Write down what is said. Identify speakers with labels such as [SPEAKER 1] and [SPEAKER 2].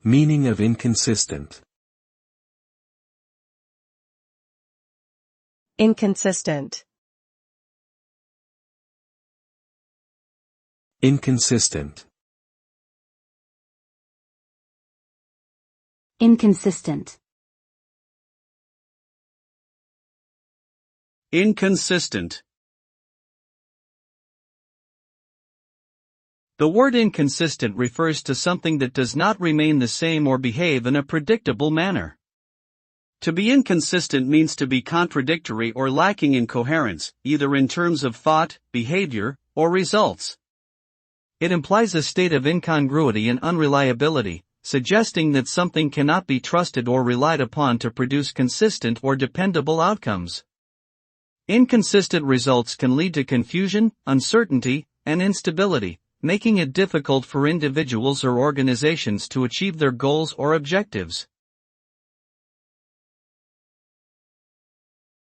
[SPEAKER 1] Meaning of inconsistent.
[SPEAKER 2] Inconsistent.
[SPEAKER 1] Inconsistent.
[SPEAKER 3] Inconsistent.
[SPEAKER 4] Inconsistent. The word inconsistent refers to something that does not remain the same or behave in a predictable manner. To be inconsistent means to be contradictory or lacking in coherence, either in terms of thought, behavior, or results. It implies a state of incongruity and unreliability, suggesting that something cannot be trusted or relied upon to produce consistent or dependable outcomes. Inconsistent results can lead to confusion, uncertainty, and instability, making it difficult for individuals or organizations to achieve their goals or objectives.